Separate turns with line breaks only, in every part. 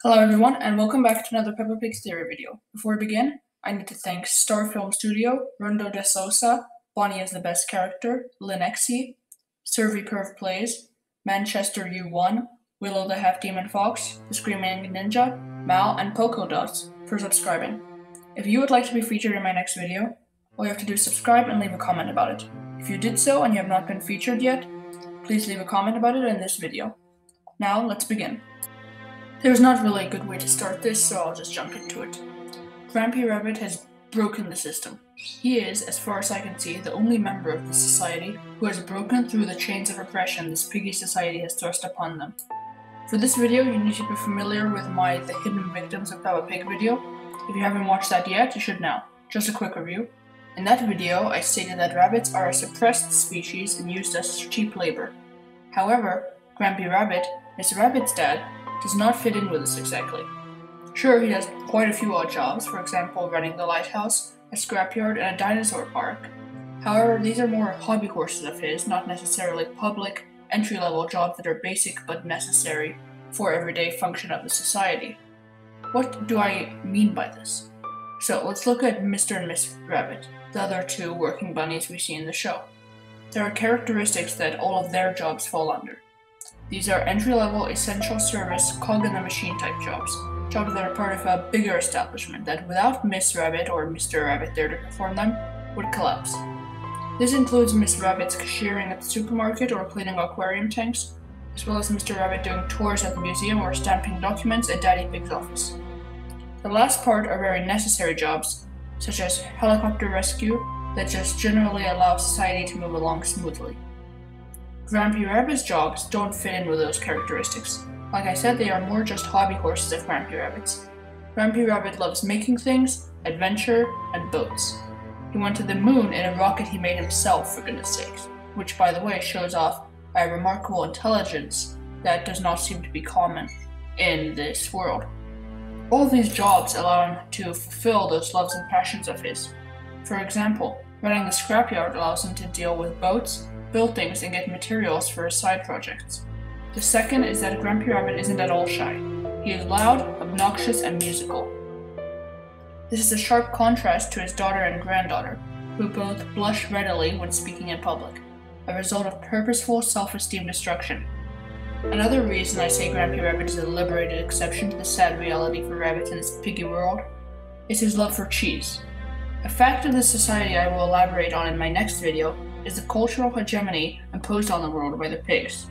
Hello everyone, and welcome back to another Peppa Pig theory video. Before we begin, I need to thank Star Film Studio, Rondo de Sosa, Bonnie is the Best Character, Linexi, Survey Perv Plays, Manchester U1, Willow the Half Demon Fox, The Screaming Ninja, Mal, and Poco Dots for subscribing. If you would like to be featured in my next video, all you have to do is subscribe and leave a comment about it. If you did so and you have not been featured yet, please leave a comment about it in this video. Now, let's begin. There's not really a good way to start this, so I'll just jump into it. Grampy Rabbit has broken the system. He is, as far as I can see, the only member of the society who has broken through the chains of oppression this piggy society has thrust upon them. For this video, you need to be familiar with my The Hidden Victims of Peppa Pig video. If you haven't watched that yet, you should now. Just a quick review. In that video, I stated that rabbits are a suppressed species and used as cheap labor. However, Grampy Rabbit, Mr. Rabbit's dad, does not fit in with this exactly. Sure, he does quite a few odd jobs, for example running the lighthouse, a scrapyard, and a dinosaur park. However, these are more hobby horses of his, not necessarily public, entry-level jobs that are basic but necessary for everyday function of the society. What do I mean by this? So let's look at Mr. and Miss Rabbit, the other two working bunnies we see in the show. There are characteristics that all of their jobs fall under. These are entry-level, essential service, cog-in-the-machine type jobs that are part of a bigger establishment that without Miss Rabbit or Mr. Rabbit there to perform them, would collapse. This includes Miss Rabbit's cashiering at the supermarket or cleaning aquarium tanks, as well as Mr. Rabbit doing tours at the museum or stamping documents at Daddy Pig's office. The last part are very necessary jobs, such as helicopter rescue, that just generally allow society to move along smoothly. Grampy Rabbit's jobs don't fit in with those characteristics. Like I said, they are more just hobby horses of Grampy Rabbit's. Grampy Rabbit loves making things, adventure, and boats. He went to the moon in a rocket he made himself, for goodness sakes, which by the way shows off by a remarkable intelligence that does not seem to be common in this world. All of these jobs allow him to fulfill those loves and passions of his. For example, running the scrapyard allows him to deal with boats, build things, and get materials for his side projects. The second is that Grampy Rabbit isn't at all shy. He is loud, obnoxious, and musical. This is a sharp contrast to his daughter and granddaughter, who both blush readily when speaking in public, a result of purposeful self-esteem destruction. Another reason I say Grampy Rabbit is a liberated exception to the sad reality for rabbits in this piggy world is his love for cheese. A fact of this society I will elaborate on in my next video is the cultural hegemony imposed on the world by the pigs.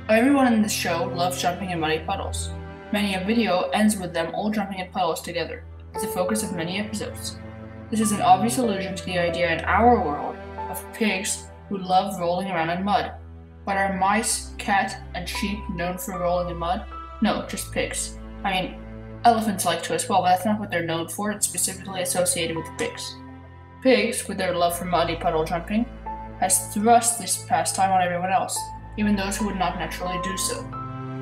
Everyone in this show loves jumping in muddy puddles. Many a video ends with them all jumping in puddles together. It's the focus of many episodes. This is an obvious allusion to the idea in our world of pigs who love rolling around in mud. But are mice, cat, and sheep known for rolling in mud? No, just pigs. I mean, elephants like to as well, but that's not what they're known for. It's specifically associated with pigs. Pigs, with their love for muddy puddle jumping, has thrust this pastime on everyone else, even those who would not naturally do so.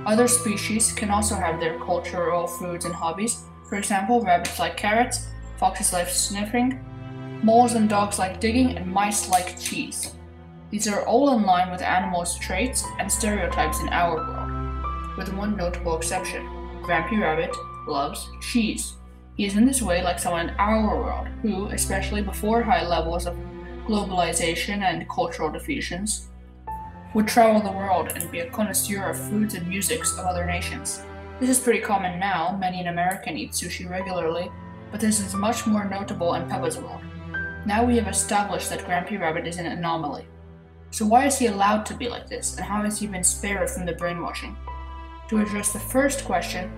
Other species can also have their cultural foods and hobbies. For example, rabbits like carrots, foxes like sniffing, moles and dogs like digging, and mice like cheese. These are all in line with animals' traits and stereotypes in our world, with one notable exception. Grampy Rabbit loves cheese. He is in this way like someone in our world who, especially before high levels of globalization and cultural diffusions, would travel the world and be a connoisseur of foods and musics of other nations. This is pretty common now. Many in America eat sushi regularly, but this is much more notable in Peppa's world. Now we have established that Grampy Rabbit is an anomaly. So why is he allowed to be like this, and how has he been spared from the brainwashing? To address the first question,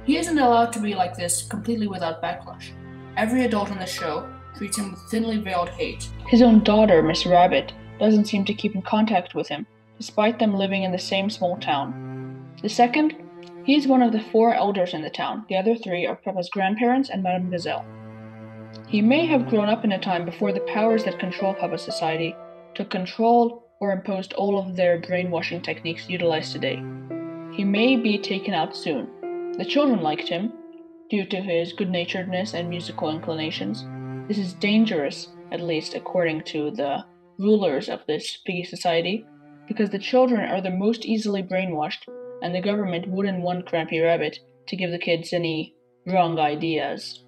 he isn't allowed to be like this completely without backlash. Every adult in the show treats him with thinly veiled hate. His own daughter, Miss Rabbit, doesn't seem to keep in contact with him, despite them living in the same small town. The second, he is one of the 4 elders in the town. The other 3 are Peppa's grandparents and Madame Gazelle. He may have grown up in a time before the powers that control Peppa's society took control or imposed all of their brainwashing techniques utilized today. He may be taken out soon. The children liked him, due to his good-naturedness and musical inclinations. This is dangerous, at least according to the rulers of this piggy society, because the children are the most easily brainwashed, and the government wouldn't want Grampy Rabbit
to give the kids any wrong ideas.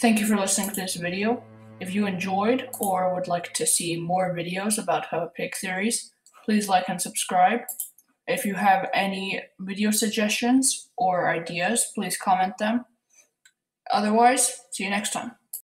Thank you for listening to this video. If you enjoyed or would like to see more videos about Peppa Pig theories, please like and subscribe. If you have any video suggestions or ideas, please comment them. Otherwise, see you next time.